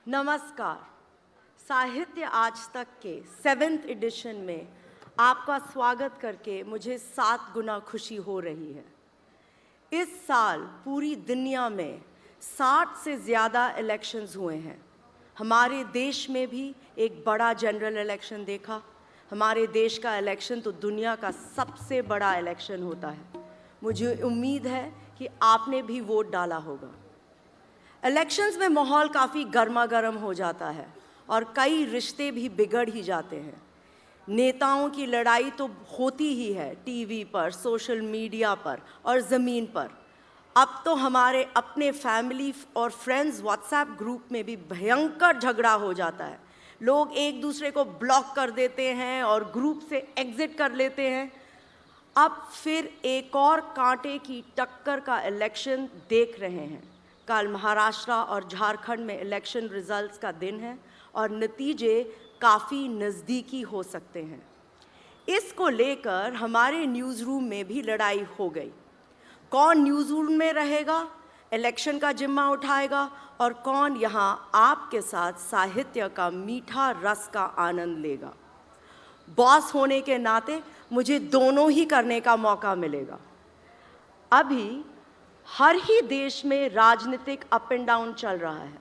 नमस्कार। साहित्य आज तक के 7th एडिशन में आपका स्वागत करके मुझे 7 गुना खुशी हो रही है। इस साल पूरी दुनिया में 60 से ज़्यादा इलेक्शंस हुए हैं। हमारे देश में भी एक बड़ा जनरल इलेक्शन देखा। हमारे देश का इलेक्शन तो दुनिया का सबसे बड़ा इलेक्शन होता है। मुझे उम्मीद है कि आपने भी वोट डाला होगा। इलेक्शंस में माहौल काफ़ी गर्मा गर्म हो जाता है और कई रिश्ते भी बिगड़ ही जाते हैं। नेताओं की लड़ाई तो होती ही है टीवी पर, सोशल मीडिया पर और ज़मीन पर। अब तो हमारे अपने फैमिली और फ्रेंड्स व्हाट्सएप ग्रुप में भी भयंकर झगड़ा हो जाता है। लोग एक दूसरे को ब्लॉक कर देते हैं और ग्रुप से एग्जिट कर लेते हैं। अब फिर एक और कांटे की टक्कर का इलेक्शन देख रहे हैं। कल महाराष्ट्र और झारखंड में इलेक्शन रिजल्ट्स का दिन है और नतीजे काफ़ी नज़दीकी हो सकते हैं। इसको लेकर हमारे न्यूज़ रूम में भी लड़ाई हो गई। कौन न्यूज़ रूम में रहेगा, इलेक्शन का जिम्मा उठाएगा और कौन यहाँ आपके साथ साहित्य का मीठा रस का आनंद लेगा। बॉस होने के नाते मुझे दोनों ही करने का मौका मिलेगा। अभी हर ही देश में राजनीतिक अप एंड डाउन चल रहा है।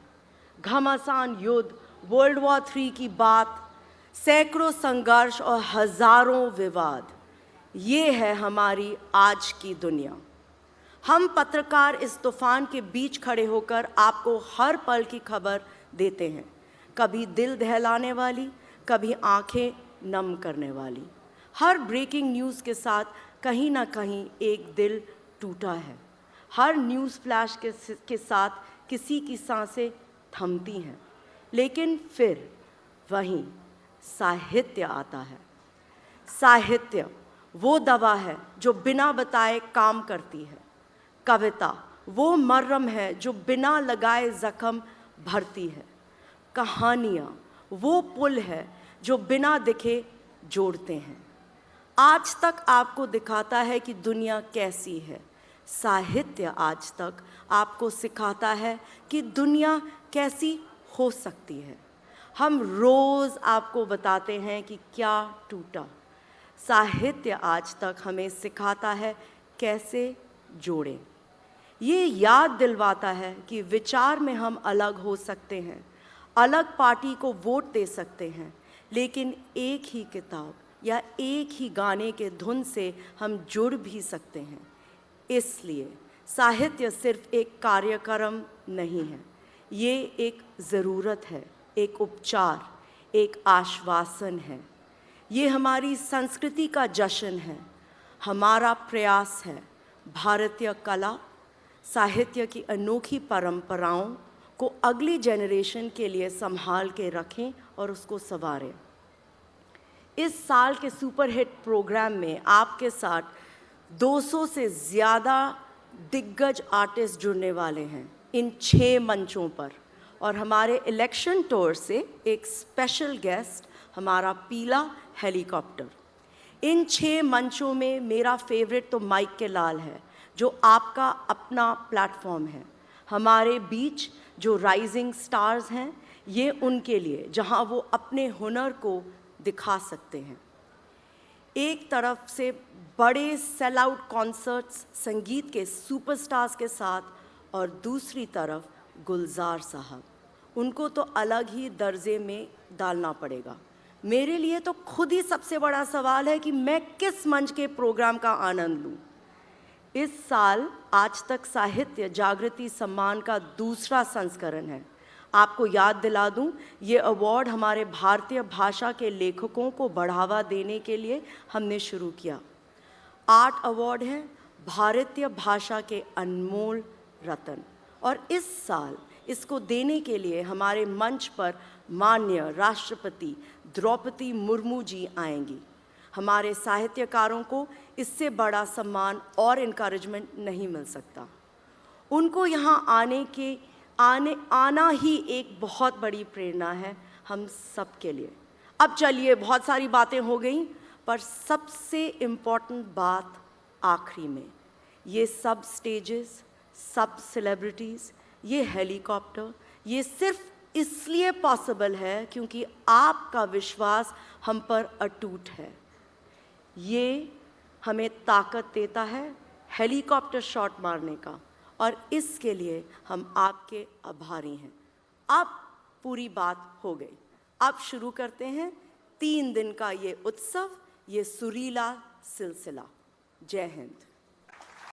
घमासान युद्ध, वर्ल्ड वॉर 3 की बात, सैकड़ों संघर्ष और हजारों विवाद, ये है हमारी आज की दुनिया। हम पत्रकार इस तूफान के बीच खड़े होकर आपको हर पल की खबर देते हैं, कभी दिल दहलाने वाली, कभी आंखें नम करने वाली। हर ब्रेकिंग न्यूज़ के साथ कहीं ना कहीं एक दिल टूटा है। हर न्यूज़ फ्लैश के साथ किसी की सांसें थमती हैं। लेकिन फिर वहीं साहित्य आता है। साहित्य वो दवा है जो बिना बताए काम करती है। कविता वो मरहम है जो बिना लगाए जख्म भरती है। कहानियाँ वो पुल है जो बिना दिखे जोड़ते हैं। आज तक आपको दिखाता है कि दुनिया कैसी है। साहित्य आज तक आपको सिखाता है कि दुनिया कैसी हो सकती है। हम रोज़ आपको बताते हैं कि क्या टूटा। साहित्य आज तक हमें सिखाता है कैसे जोड़ें। ये याद दिलवाता है कि विचार में हम अलग हो सकते हैं, अलग पार्टी को वोट दे सकते हैं, लेकिन एक ही किताब या एक ही गाने के धुन से हम जुड़ भी सकते हैं। इसलिए साहित्य सिर्फ एक कार्यक्रम नहीं है, ये एक ज़रूरत है, एक उपचार, एक आश्वासन है। ये हमारी संस्कृति का जश्न है, हमारा प्रयास है भारतीय कला, साहित्य की अनोखी परंपराओं को अगली जनरेशन के लिए संभाल के रखें और उसको संवारें। इस साल के सुपरहिट प्रोग्राम में आपके साथ 200 से ज़्यादा दिग्गज आर्टिस्ट जुड़ने वाले हैं इन 6 मंचों पर। और हमारे इलेक्शन टूर से एक स्पेशल गेस्ट हमारा पीला हेलीकॉप्टर। इन 6 मंचों में मेरा फेवरेट तो माइक के लाल है, जो आपका अपना प्लेटफॉर्म है। हमारे बीच जो राइजिंग स्टार्स हैं, ये उनके लिए जहां वो अपने हुनर को दिखा सकते हैं। एक तरफ से बड़े सेल आउट कॉन्सर्ट्स संगीत के सुपरस्टार्स के साथ और दूसरी तरफ गुलजार साहब, उनको तो अलग ही दर्जे में डालना पड़ेगा। मेरे लिए तो खुद ही सबसे बड़ा सवाल है कि मैं किस मंच के प्रोग्राम का आनंद लूं। इस साल आज तक साहित्य जागृति सम्मान का दूसरा संस्करण है। आपको याद दिला दूं, ये अवार्ड हमारे भारतीय भाषा के लेखकों को बढ़ावा देने के लिए हमने शुरू किया। 8 अवार्ड हैं भारतीय भाषा के अनमोल रत्न, और इस साल इसको देने के लिए हमारे मंच पर माननीय राष्ट्रपति द्रौपदी मुर्मू जी आएंगी। हमारे साहित्यकारों को इससे बड़ा सम्मान और इनकरेजमेंट नहीं मिल सकता। उनको यहाँ आना ही एक बहुत बड़ी प्रेरणा है हम सब के लिए। अब चलिए, बहुत सारी बातें हो गई, पर सबसे इम्पॉर्टेंट बात आखिरी में। ये सब स्टेजेस, सब सेलिब्रिटीज़, ये हेलीकॉप्टर, ये सिर्फ इसलिए पॉसिबल है क्योंकि आपका विश्वास हम पर अटूट है। ये हमें ताकत देता है हेलीकॉप्टर शॉट मारने का, और इसके लिए हम आपके आभारी हैं। अब पूरी बात हो गई। अब शुरू करते हैं 3 दिन का ये उत्सव, ये सुरीला सिलसिला। जय हिंद।